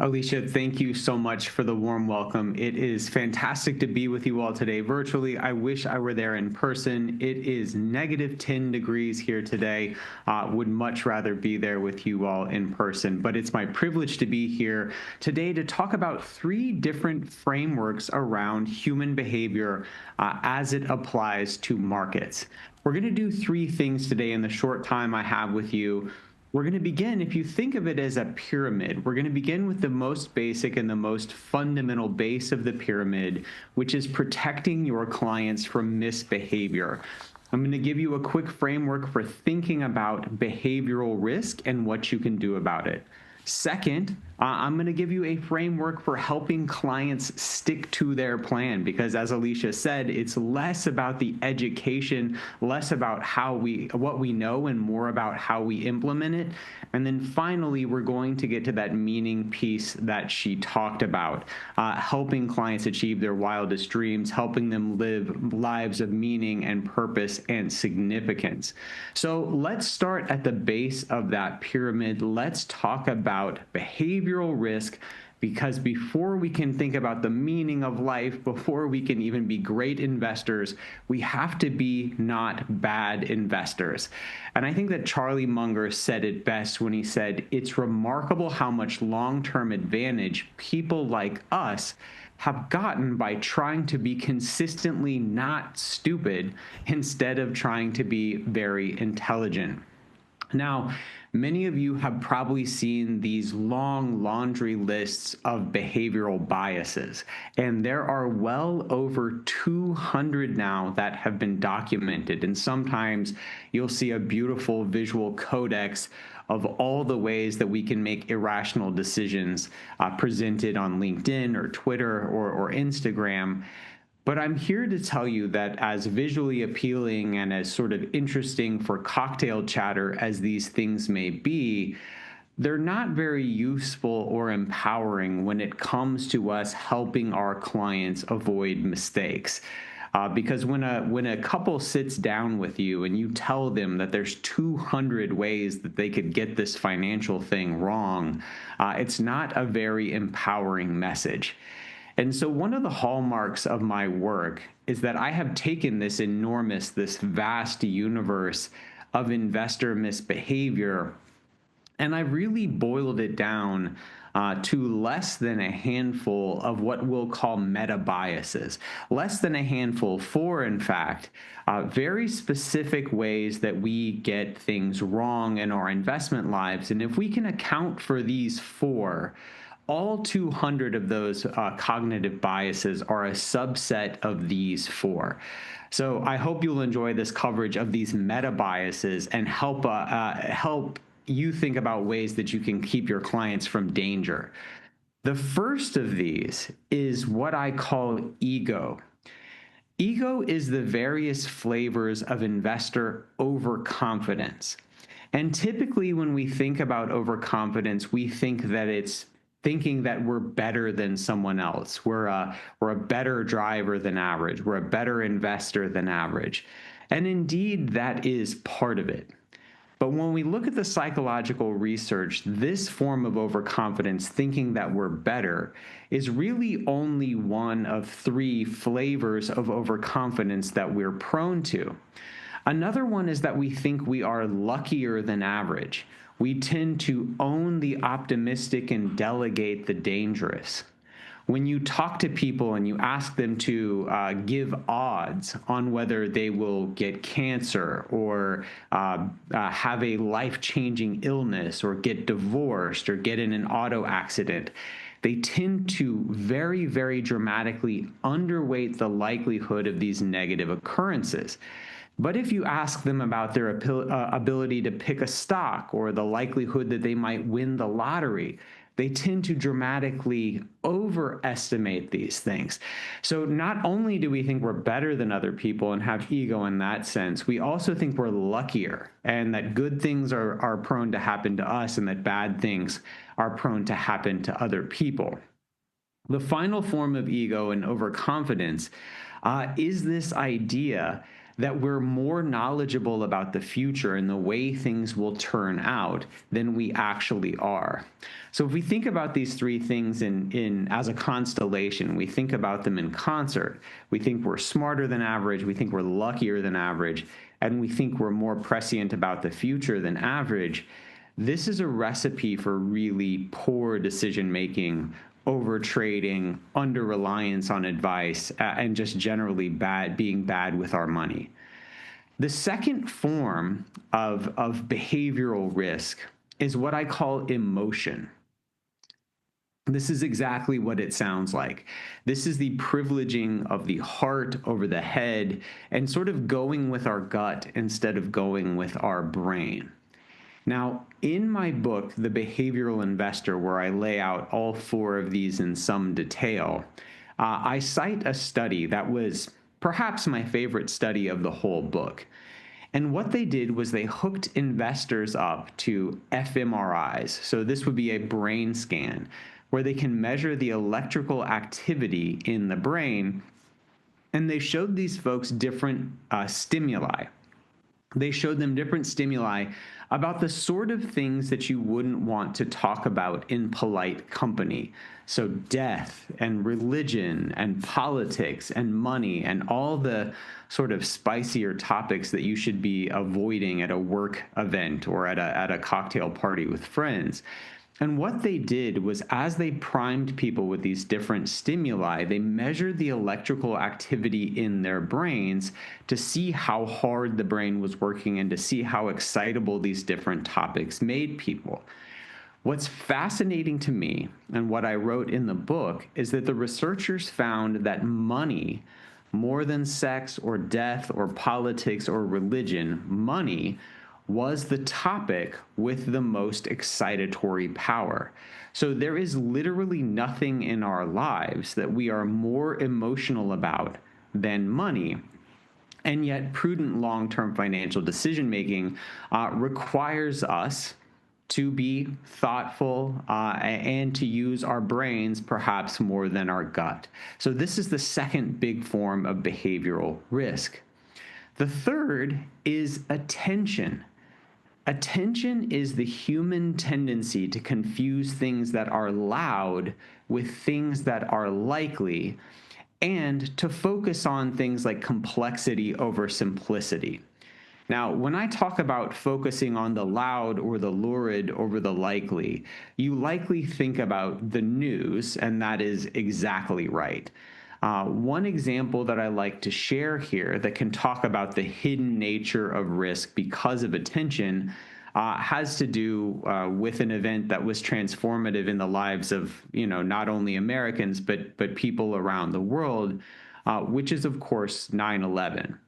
Alicia, thank you so much for the warm welcome. It is fantastic to be with you all today virtually. I wish I were there in person. It is negative 10 degrees here today. Would much rather be there with you all in person, but it's my privilege to be here today to talk about three different frameworks around human behavior as it applies to markets. We're going to do three things today in the short time I have with you. We're going to begin, if you think of it as a pyramid, we're going to begin with the most basic and the most fundamental base of the pyramid, which is protecting your clients from misbehavior. I'm going to give you a quick framework for thinking about behavioral risk and what you can do about it. Second, I'm going to give you a framework for helping clients stick to their plan because, as Alicia said, it's less about the education, less about what we know, and more about how we implement it. And then finally, we're going to get to that meaning piece that she talked about, helping clients achieve their wildest dreams, helping them live lives of meaning and purpose and significance. So let's start at the base of that pyramid. Let's talk about behavioral risk, because before we can think about the meaning of life, before we can even be great investors, we have to be not bad investors. And I think that Charlie Munger said it best when he said, it's remarkable how much long-term advantage people like us have gotten by trying to be consistently not stupid instead of trying to be very intelligent. Now, many of you have probably seen these long laundry lists of behavioral biases, and there are well over 200 now that have been documented. And sometimes you'll see a beautiful visual codex of all the ways that we can make irrational decisions presented on LinkedIn or Twitter or Instagram. But I'm here to tell you that as visually appealing and as sort of interesting for cocktail chatter as these things may be, they're not very useful or empowering when it comes to us helping our clients avoid mistakes. Because when a couple sits down with you and you tell them that there's 200 ways that they could get this financial thing wrong, it's not a very empowering message. And so one of the hallmarks of my work is that I have taken this vast universe of investor misbehavior, and I've really boiled it down to less than a handful of what we'll call meta biases. Less than a handful, four in fact, very specific ways that we get things wrong in our investment lives. And if we can account for these four, all 200 of those cognitive biases are a subset of these four. So I hope you'll enjoy this coverage of these meta biases and help you think about ways that you can keep your clients from danger. The first of these is what I call ego. Ego is the various flavors of investor overconfidence. And typically when we think about overconfidence, we think that it's thinking that we're better than someone else. We're a better driver than average. We're a better investor than average. And indeed, that is part of it. But when we look at the psychological research, this form of overconfidence, thinking that we're better, is really only one of three flavors of overconfidence that we're prone to. Another one is that we think we are luckier than average. We tend to own the optimistic and delegate the dangerous. When you talk to people and you ask them to give odds on whether they will get cancer or have a life-changing illness or get divorced or get in an auto accident, they tend to very, very dramatically underweight the likelihood of these negative occurrences. But if you ask them about their ability to pick a stock or the likelihood that they might win the lottery, they tend to dramatically overestimate these things. So not only do we think we're better than other people and have ego in that sense, we also think we're luckier and that good things are prone to happen to us and that bad things are prone to happen to other people. The final form of ego and overconfidence is this idea that we're more knowledgeable about the future and the way things will turn out than we actually are. So if we think about these three things in as a constellation, we think about them in concert. We think we're smarter than average, we think we're luckier than average, and we think we're more prescient about the future than average. This is a recipe for really poor decision making, over trading, under reliance on advice, and just generally being bad with our money. The second form of behavioral risk is what I call emotion. This is exactly what it sounds like. This is the privileging of the heart over the head and sort of going with our gut instead of going with our brain. Now, in my book, The Behavioral Investor, where I lay out all four of these in some detail, I cite a study that was perhaps my favorite study of the whole book. And what they did was they hooked investors up to fMRIs. So this would be a brain scan where they can measure the electrical activity in the brain. And they showed these folks different stimuli. They showed them different stimuli about the sort of things that you wouldn't want to talk about in polite company. So death and religion and politics and money and all the sort of spicier topics that you should be avoiding at a work event or at a cocktail party with friends. And what they did was, as they primed people with these different stimuli, they measured the electrical activity in their brains to see how hard the brain was working and to see how excitable these different topics made people. What's fascinating to me, and what I wrote in the book, is that the researchers found that money, more than sex or death or politics or religion, money was the topic with the most excitatory power. So there is literally nothing in our lives that we are more emotional about than money. And yet prudent long-term financial decision-making requires us to be thoughtful and to use our brains perhaps more than our gut. So this is the second big form of behavioral risk. The third is attention. Attention is the human tendency to confuse things that are loud with things that are likely, and to focus on things like complexity over simplicity. Now, when I talk about focusing on the loud or the lurid over the likely, you likely think about the news, and that is exactly right. One example that I like to share here that can talk about the hidden nature of risk because of attention has to do with an event that was transformative in the lives of, not only Americans, but people around the world, which is, of course, 9/11.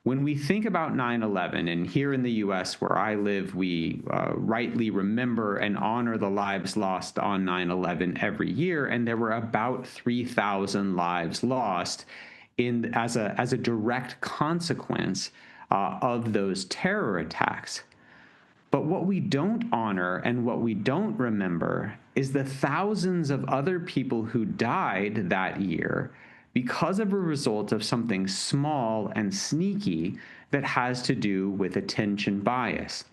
When we think about 9/11, and here in the U.S. where I live, we rightly remember and honor the lives lost on 9/11 every year, and there were about 3,000 lives lost as a direct consequence of those terror attacks. But what we don't honor and what we don't remember is the thousands of other people who died that year because of a result of something small and sneaky that has to do with attention bias.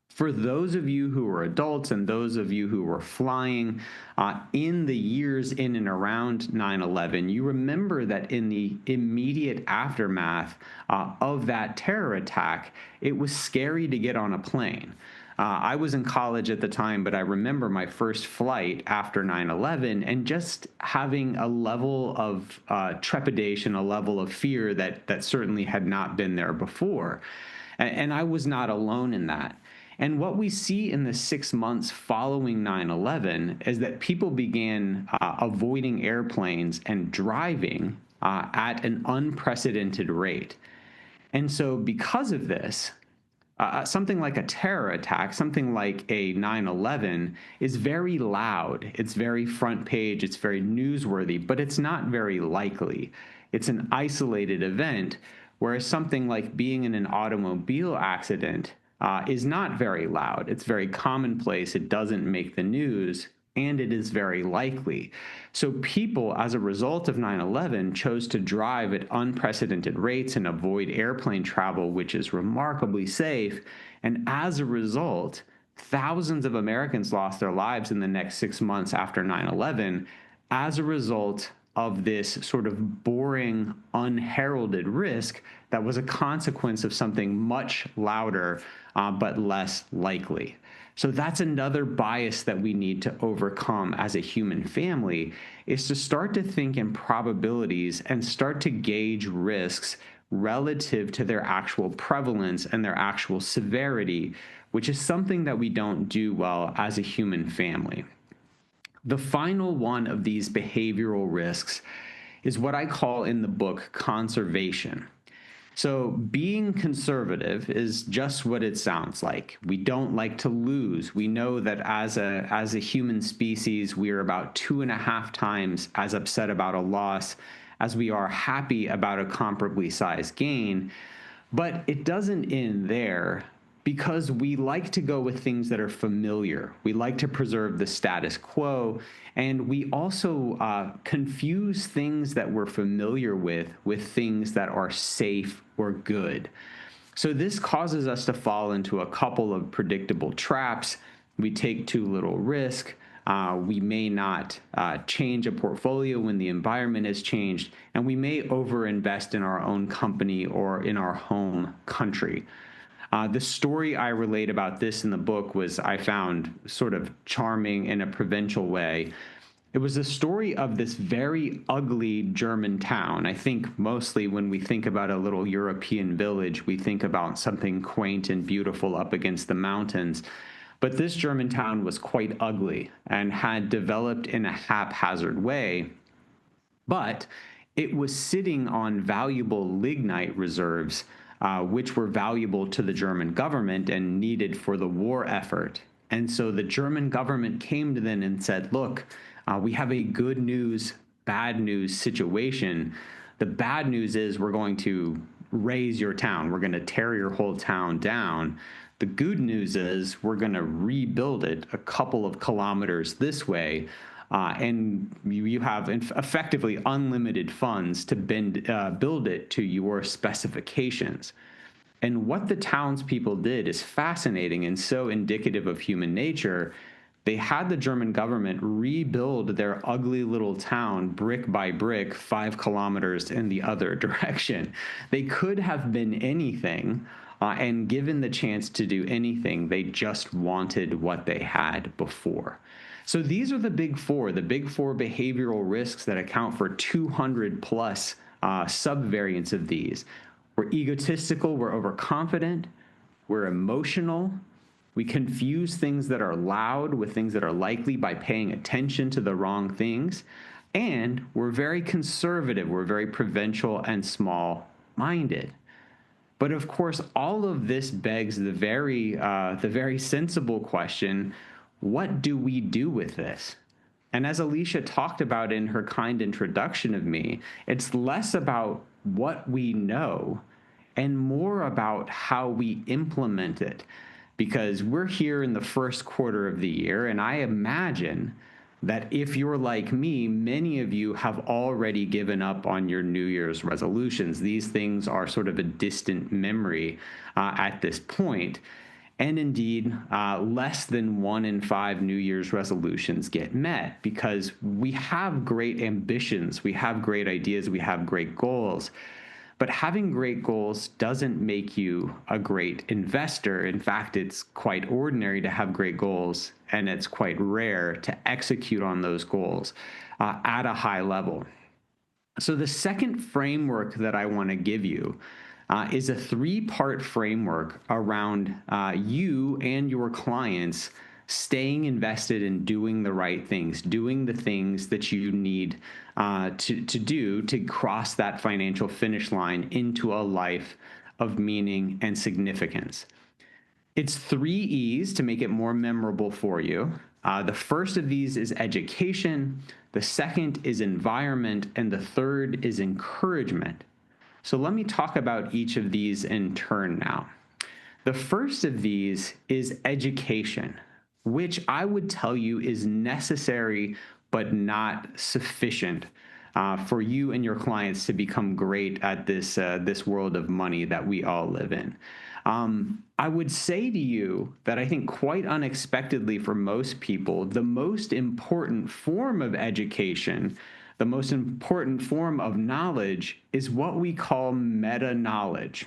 For those of you who are adults and those of you who were flying in the years in and around 9/11, you remember that in the immediate aftermath of that terror attack, it was scary to get on a plane. I was in college at the time, but I remember my first flight after 9/11 and just having a level of trepidation, a level of fear that certainly had not been there before. And I was not alone in that. And what we see in the 6 months following 9/11 is that people began avoiding airplanes and driving at an unprecedented rate. And so because of this, something like a terror attack, something like a 9/11 is very loud. It's very front page. It's very newsworthy, but it's not very likely. It's an isolated event, whereas something like being in an automobile accident is not very loud. It's very commonplace. It doesn't make the news. and it is very likely. So people, as a result of 9/11, chose to drive at unprecedented rates and avoid airplane travel, which is remarkably safe. And as a result, thousands of Americans lost their lives in the next 6 months after 9/11 as a result of this sort of boring, unheralded risk that was a consequence of something much louder, but less likely. So that's another bias that we need to overcome as a human family, is to start to think in probabilities and start to gauge risks relative to their actual prevalence and their actual severity, which is something that we don't do well as a human family. The final one of these behavioral risks is what I call in the book conservation. So being conservative is just what it sounds like. We don't like to lose. We know that as a human species, we are about 2.5 times as upset about a loss as we are happy about a comparably sized gain. But it doesn't end there, because we like to go with things that are familiar. We like to preserve the status quo, and we also confuse things that we're familiar with things that are safe or good. So this causes us to fall into a couple of predictable traps. We take too little risk. We may not change a portfolio when the environment has changed, and we may overinvest in our own company or in our home country. The story I relate about this in the book was, I found sort of charming in a provincial way. It was a story of this very ugly German town. I think mostly when we think about a little European village, we think about something quaint and beautiful up against the mountains. But this German town was quite ugly and had developed in a haphazard way. But it was sitting on valuable lignite reserves, which were valuable to the German government and needed for the war effort. And so the German government came to them and said, look, we have a good news, bad news situation. The bad news is we're going to raze your town. We're going to tear your whole town down. The good news is we're going to rebuild it a couple of kilometers this way. And you have effectively unlimited funds to build it to your specifications. And what the townspeople did is fascinating and so indicative of human nature. They had the German government rebuild their ugly little town brick by brick 5 kilometers in the other direction. They could have been anything, and given the chance to do anything, they just wanted what they had before. So these are the big four behavioral risks that account for 200 plus subvariants of these. We're egotistical, we're overconfident, we're emotional, we confuse things that are loud with things that are likely by paying attention to the wrong things, and we're very conservative, we're very provincial and small-minded. But of course, all of this begs the very sensible question, what do we do with this? And as Alicia talked about in her kind introduction of me, it's less about what we know and more about how we implement it. Because we're here in the first quarter of the year, and I imagine that if you're like me, many of you have already given up on your New Year's resolutions. These things are sort of a distant memory at this point. And indeed, less than 1 in 5 New Year's resolutions get met, because we have great ambitions, we have great ideas, we have great goals. But having great goals doesn't make you a great investor. In fact, it's quite ordinary to have great goals, and it's quite rare to execute on those goals at a high level. So the second framework that I want to give you is a 3-part framework around you and your clients staying invested in doing the right things, doing the things that you need to do to cross that financial finish line into a life of meaning and significance. It's 3 E's to make it more memorable for you. The first of these is education, the second is environment, and the third is encouragement. So let me talk about each of these in turn now. The first of these is education. which I would tell you is necessary but not sufficient for you and your clients to become great at this world of money that we all live in. I would say to you that I think quite unexpectedly for most people, the most important form of education, the most important form of knowledge is what we call meta-knowledge.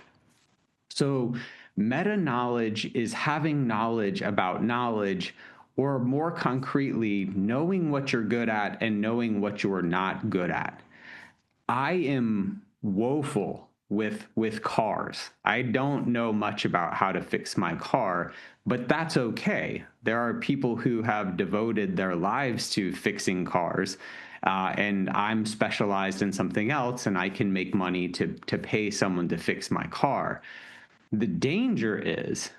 So meta-knowledge is having knowledge about knowledge, or more concretely, knowing what you're good at and knowing what you're not good at. I am woeful with cars. I don't know much about how to fix my car, but that's okay. There are people who have devoted their lives to fixing cars, and I'm specialized in something else, and I can make money to pay someone to fix my car. The danger is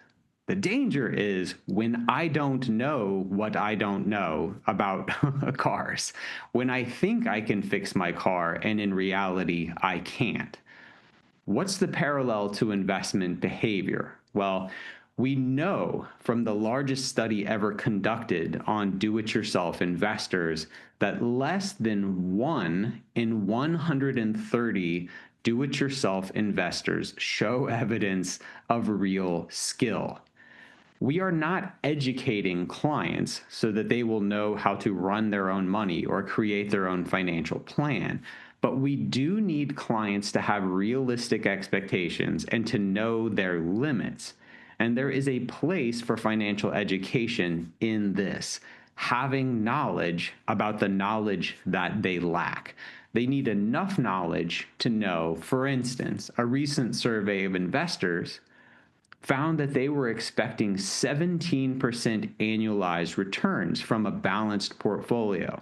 when I don't know what I don't know about cars, when I think I can fix my car and in reality I can't. What's the parallel to investment behavior? Well, we know from the largest study ever conducted on do-it-yourself investors that less than 1 in 130 do-it-yourself investors show evidence of real skill. We are not educating clients so that they will know how to run their own money or create their own financial plan. But we do need clients to have realistic expectations and to know their limits. And there is a place for financial education in this, having knowledge about the knowledge that they lack. They need enough knowledge to know, for instance, a recent survey of investors found that they were expecting 17% annualized returns from a balanced portfolio.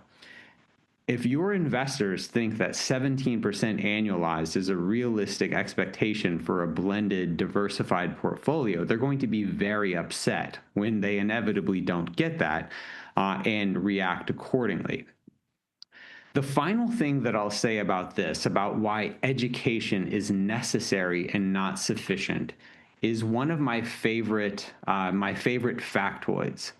If your investors think that 17% annualized is a realistic expectation for a blended, diversified portfolio, they're going to be very upset when they inevitably don't get that and react accordingly. The final thing that I'll say about this, about why education is necessary and not sufficient, is one of my favorite factoids,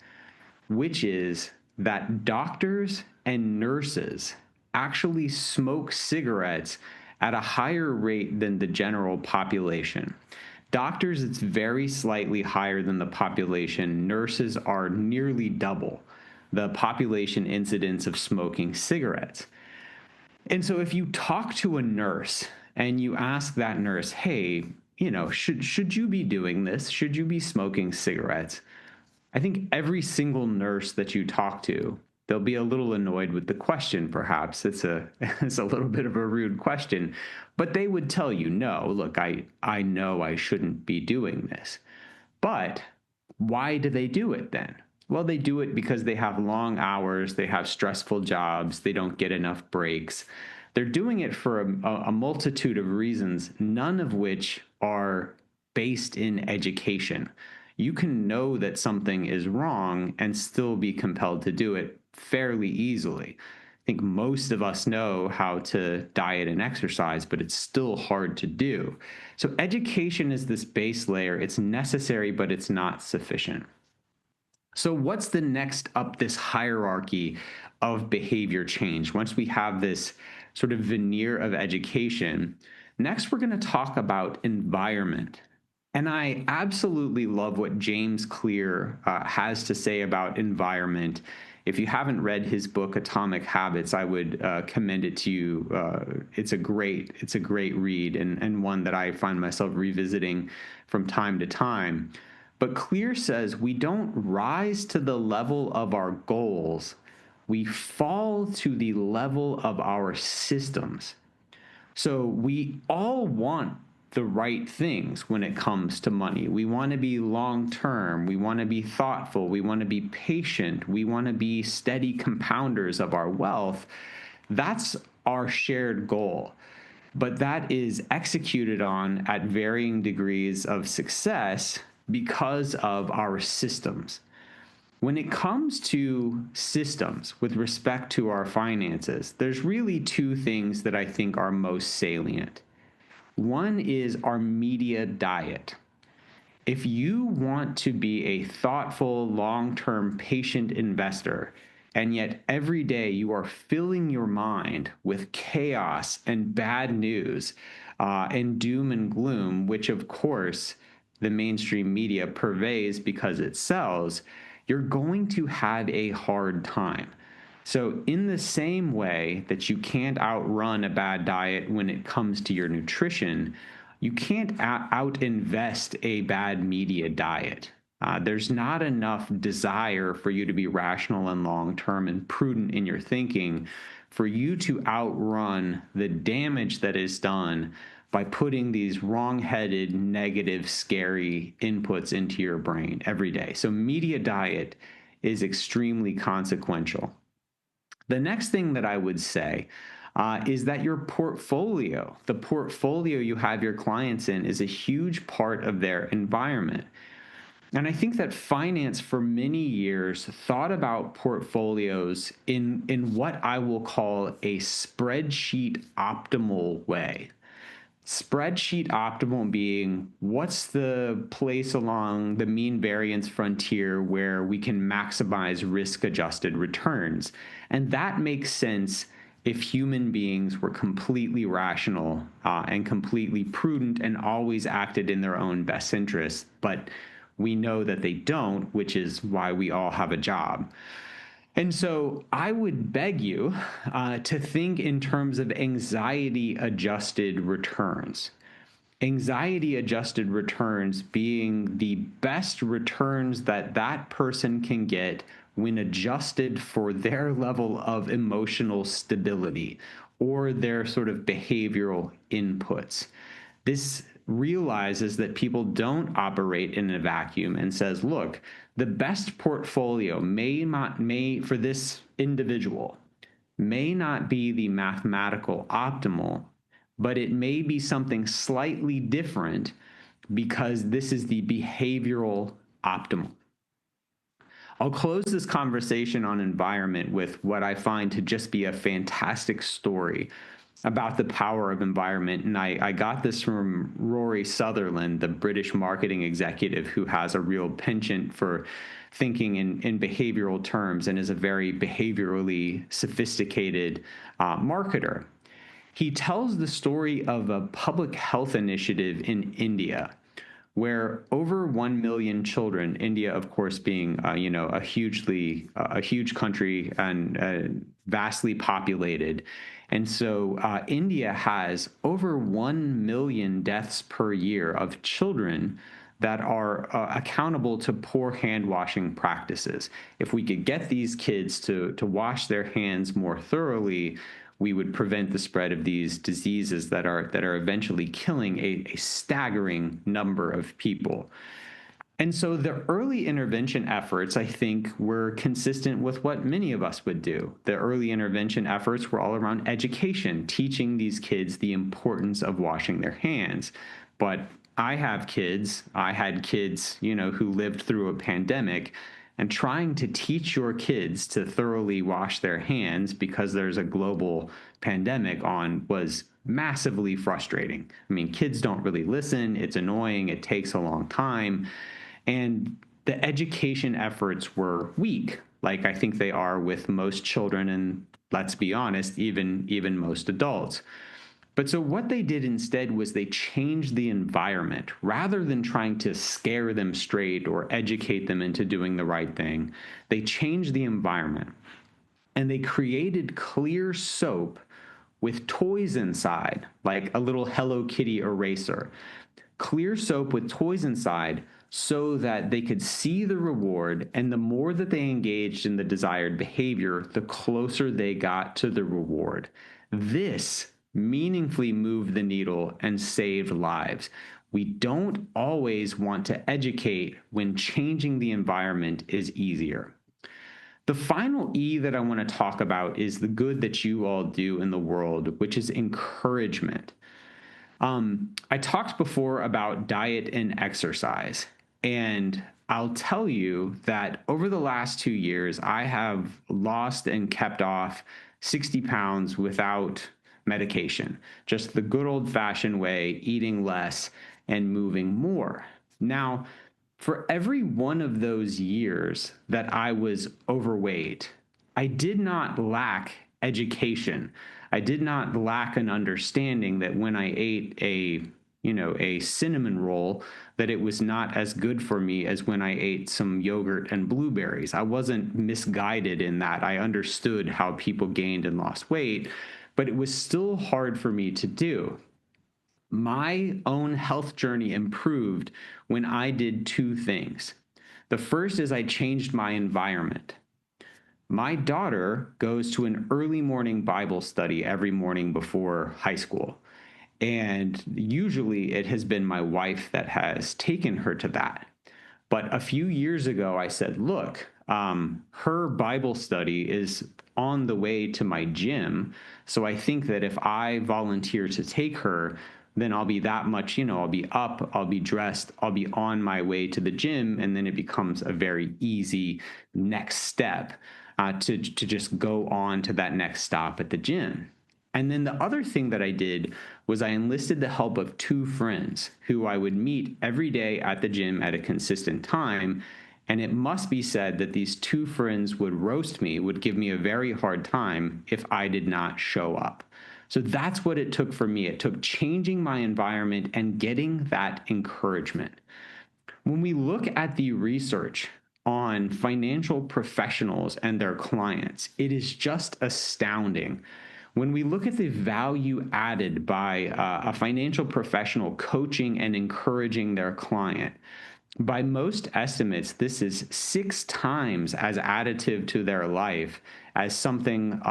which is that doctors and nurses actually smoke cigarettes at a higher rate than the general population. Doctors, it's very slightly higher than the population. Nurses are nearly double the population incidence of smoking cigarettes. And so if you talk to a nurse and you ask that nurse, hey, should you be doing this? Should you be smoking cigarettes? I think every single nurse that you talk to, they'll be a little annoyed with the question, perhaps. It's a little bit of a rude question, but they would tell you, no, look, I know I shouldn't be doing this. But why do they do it then? Well, they do it because they have long hours, they have stressful jobs, they don't get enough breaks. They're doing it for a multitude of reasons, none of which are based in education. You can know that something is wrong and still be compelled to do it fairly easily. I think most of us know how to diet and exercise, but it's still hard to do. So education is this base layer. It's necessary, but it's not sufficient. So what's the next up this hierarchy of behavior change? Once we have this sort of veneer of education, next we're going to talk about environment. And I absolutely love what James Clear has to say about environment. If you haven't read his book, Atomic Habits, I would commend it to you. It's a great read and one that I find myself revisiting from time to time. But Clear says we don't rise to the level of our goals. We fall to the level of our systems. So we all want the right things when it comes to money. We want to be long-term. We want to be thoughtful. We want to be patient. We want to be steady compounders of our wealth. That's our shared goal. But that is executed on at varying degrees of success because of our systems. When it comes to systems with respect to our finances, there's really two things that I think are most salient. One is our media diet. If you want to be a thoughtful, long-term, patient investor, and yet every day you are filling your mind with chaos and bad news and doom and gloom, which of course the mainstream media purveys because it sells, you're going to have a hard time. So, in the same way that you can't outrun a bad diet when it comes to your nutrition, you can't out-invest a bad media diet. There's not enough desire for you to be rational and long-term and prudent in your thinking for you to outrun the damage that is done by putting these wrong-headed, negative, scary inputs into your brain every day. So media diet is extremely consequential. The next thing that I would say is that your portfolio, the portfolio you have your clients in, is a huge part of their environment. And I think that finance for many years thought about portfolios in what I will call a spreadsheet optimal way. Spreadsheet optimal being what's the place along the mean variance frontier where we can maximize risk adjusted returns. And that makes sense if human beings were completely rational and completely prudent and always acted in their own best interest. But we know that they don't, which is why we all have a job. And so I would beg you to think in terms of anxiety adjusted returns. Anxiety adjusted returns being the best returns that that person can get when adjusted for their level of emotional stability or their sort of behavioral inputs. This realizes that people don't operate in a vacuum and says, look, the best portfolio may for this individual may not be the mathematical optimal, but it may be something slightly different because this is the behavioral optimal. I'll close this conversation on environment with what I find to just be a fantastic story about the power of environment. And I got this from Rory Sutherland, the British marketing executive who has a real penchant for thinking in behavioral terms and is a very behaviorally sophisticated marketer. He tells the story of a public health initiative in India where over 1 million children, India, of course, being a huge country and vastly populated, and so India has over 1 million deaths per year of children that are accountable to poor hand washing practices. If we could get these kids to wash their hands more thoroughly, we would prevent the spread of these diseases that are eventually killing a staggering number of people. And so the early intervention efforts, I think, were consistent with what many of us would do. The early intervention efforts were all around education, teaching these kids the importance of washing their hands. But I had kids, who lived through a pandemic, and trying to teach your kids to thoroughly wash their hands because there's a global pandemic on was massively frustrating. I mean, kids don't really listen. It's annoying. It takes a long time. And the education efforts were weak, like I think they are with most children, and let's be honest, even most adults. But so what they did instead was they changed the environment. Rather than trying to scare them straight or educate them into doing the right thing, they changed the environment. And they created clear soap with toys inside, like a little Hello Kitty eraser. Clear soap with toys inside so that they could see the reward, and the more that they engaged in the desired behavior, the closer they got to the reward. This meaningfully moved the needle and saved lives. We don't always want to educate when changing the environment is easier. The final E that I want to talk about is the good that you all do in the world, which is encouragement. I talked before about diet and exercise, and I'll tell you that over the last 2 years, I have lost and kept off 60 pounds without medication, just the good old fashioned way, eating less and moving more. Now, for every one of those years that I was overweight, I did not lack education. I did not lack an understanding that when I ate a cinnamon roll, that it was not as good for me as when I ate some yogurt and blueberries. I wasn't misguided in that. I understood how people gained and lost weight, but it was still hard for me to do. My own health journey improved when I did two things. The first is I changed my environment. My daughter goes to an early morning Bible study every morning before high school. And usually it has been my wife that has taken her to that. But a few years ago, I said, look, her Bible study is on the way to my gym. So I think that if I volunteer to take her, then I'll be that much, I'll be up, I'll be dressed, I'll be on my way to the gym. And then it becomes a very easy next step to just go on to that next stop at the gym. And then the other thing that I did was I enlisted the help of two friends who I would meet every day at the gym at a consistent time. And it must be said that these two friends would roast me, would give me a very hard time if I did not show up. So that's what it took for me. It took changing my environment and getting that encouragement. When we look at the research on financial professionals and their clients, it is just astounding. When we look at the value added by a financial professional coaching and encouraging their client, by most estimates, this is 6 times as additive to their life as something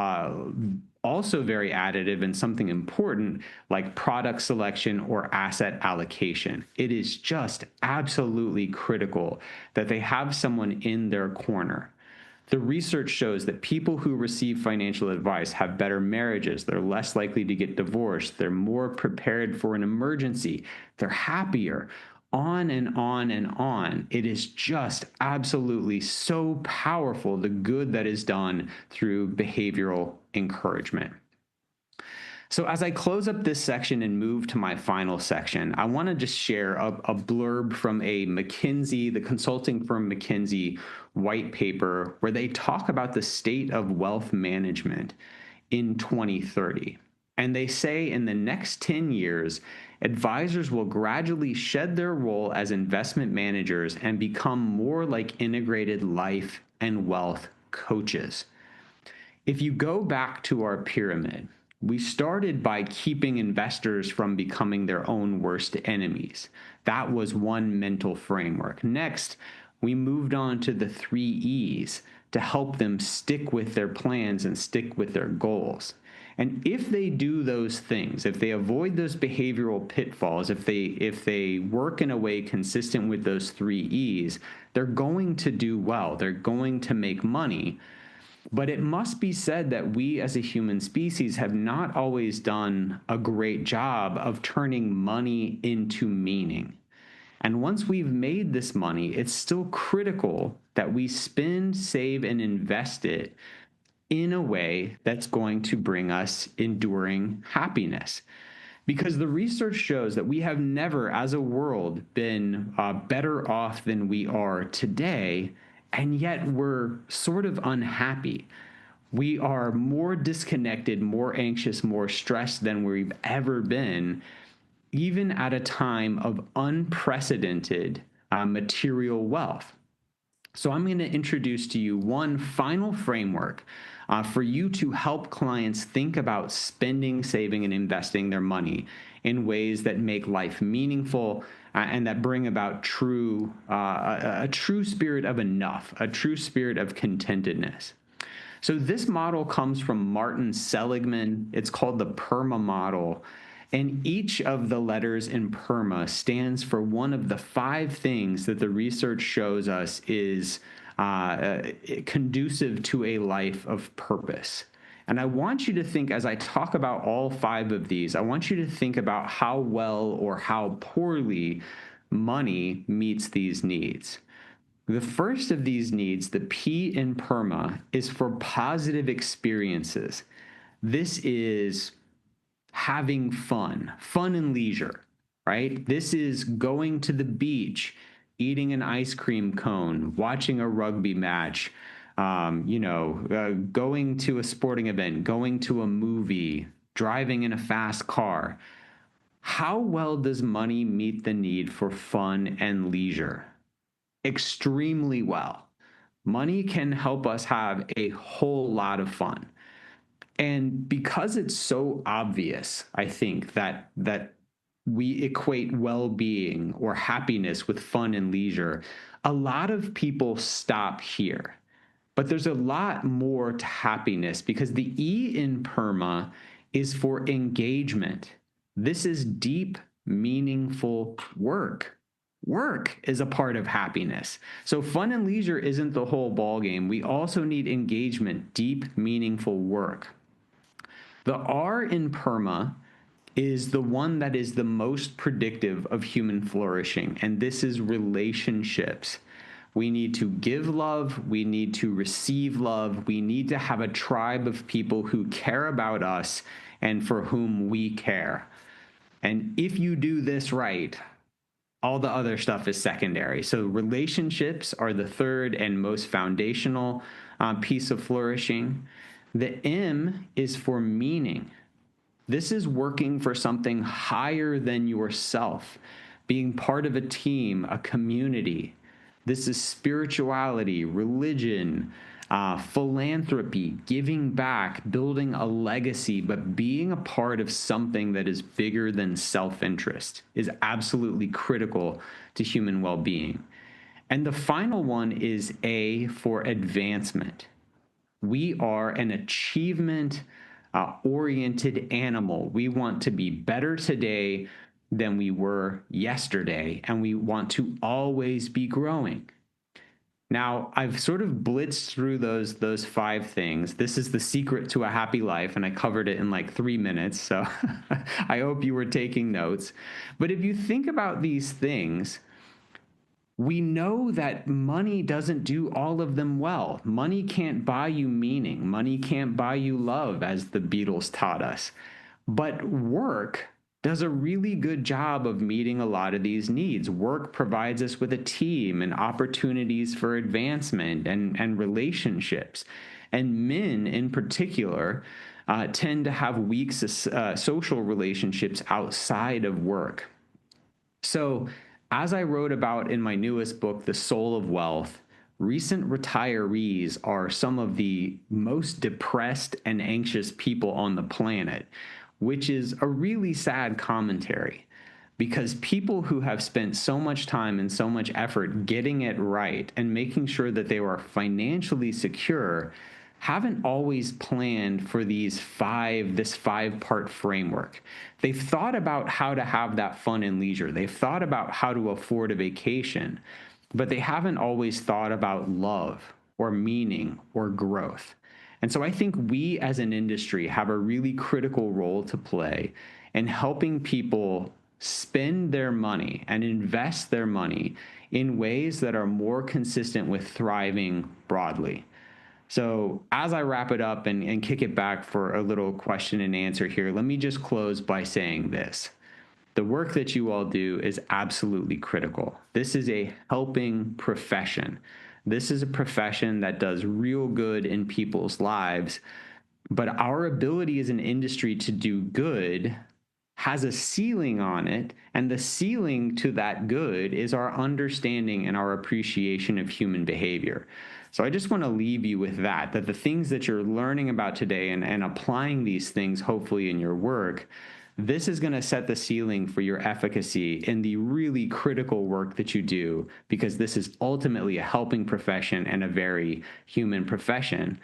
also very additive and something important like product selection or asset allocation. It is just absolutely critical that they have someone in their corner. The research shows that people who receive financial advice have better marriages. They're less likely to get divorced. They're more prepared for an emergency. They're happier. On and on and on. It is just absolutely so powerful, the good that is done through behavioral encouragement. So as I close up this section and move to my final section, I want to just share a blurb from a McKinsey, the consulting firm McKinsey white paper, where they talk about the state of wealth management in 2030. And they say in the next 10 years, advisors will gradually shed their role as investment managers and become more like integrated life and wealth coaches. If you go back to our pyramid, we started by keeping investors from becoming their own worst enemies. That was one mental framework. Next, we moved on to the 3 E's to help them stick with their plans and stick with their goals. And if they do those things, if they avoid those behavioral pitfalls, if they work in a way consistent with those 3 E's, they're going to do well. They're going to make money. But it must be said that we as a human species have not always done a great job of turning money into meaning. And once we've made this money, it's still critical that we spend, save, and invest it in a way that's going to bring us enduring happiness. Because the research shows that we have never, as a world, been better off than we are today, and yet we're sort of unhappy. We are more disconnected, more anxious, more stressed than we've ever been, even at a time of unprecedented material wealth. So I'm going to introduce to you one final framework for you to help clients think about spending, saving, and investing their money in ways that make life meaningful and that bring about a true spirit of enough, a true spirit of contentedness. So this model comes from Martin Seligman. It's called the PERMA model. And each of the letters in PERMA stands for one of the 5 things that the research shows us is conducive to a life of purpose. And I want you to think, as I talk about all 5 of these, I want you to think about how well or how poorly money meets these needs. The first of these needs, the P in PERMA, is for positive experiences. This is having fun and leisure, right? This is going to the beach, eating an ice cream cone, watching a rugby match, going to a sporting event, going to a movie, driving in a fast car. How well does money meet the need for fun and leisure? Extremely well. Money can help us have a whole lot of fun. And because it's so obvious, I think that we equate well-being or happiness with fun and leisure, a lot of people stop here. But there's a lot more to happiness because the E in PERMA is for engagement. This is deep, meaningful work. Work is a part of happiness. So fun and leisure isn't the whole ballgame. We also need engagement, deep, meaningful work. The R in PERMA is the one that is the most predictive of human flourishing, and this is relationships. We need to give love. We need to receive love. We need to have a tribe of people who care about us and for whom we care. And if you do this right, all the other stuff is secondary. So relationships are the third and most foundational piece of flourishing. The M is for meaning. This is working for something higher than yourself, being part of a team, a community. This is spirituality, religion, philanthropy, giving back, building a legacy, but being a part of something that is bigger than self-interest is absolutely critical to human well-being. And the final one is A for advancement. We are an achievement oriented animal. We want to be better today than we were yesterday, and we want to always be growing. Now, I've sort of blitzed through those 5 things. This is the secret to a happy life, and I covered it in like 3 minutes, so I hope you were taking notes. But if you think about these things, we know that money doesn't do all of them well. Money can't buy you meaning. Money can't buy you love, as the Beatles taught us. But work does a really good job of meeting a lot of these needs. Work provides us with a team and opportunities for advancement and relationships. And men in particular tend to have weak social relationships outside of work. So as I wrote about in my newest book, The Soul of Wealth, recent retirees are some of the most depressed and anxious people on the planet, which is a really sad commentary because people who have spent so much time and so much effort getting it right and making sure that they are financially secure haven't always planned for this 5-part framework. They've thought about how to have that fun and leisure. They've thought about how to afford a vacation, but they haven't always thought about love or meaning or growth. And so I think we as an industry have a really critical role to play in helping people spend their money and invest their money in ways that are more consistent with thriving broadly. So as I wrap it up and kick it back for a little question and answer here, let me just close by saying this. The work that you all do is absolutely critical. This is a helping profession. This is a profession that does real good in people's lives, but our ability as an industry to do good has a ceiling on it, and the ceiling to that good is our understanding and our appreciation of human behavior. So I just want to leave you with that the things that you're learning about today and applying these things hopefully in your work, this is going to set the ceiling for your efficacy in the really critical work that you do, because this is ultimately a helping profession and a very human profession.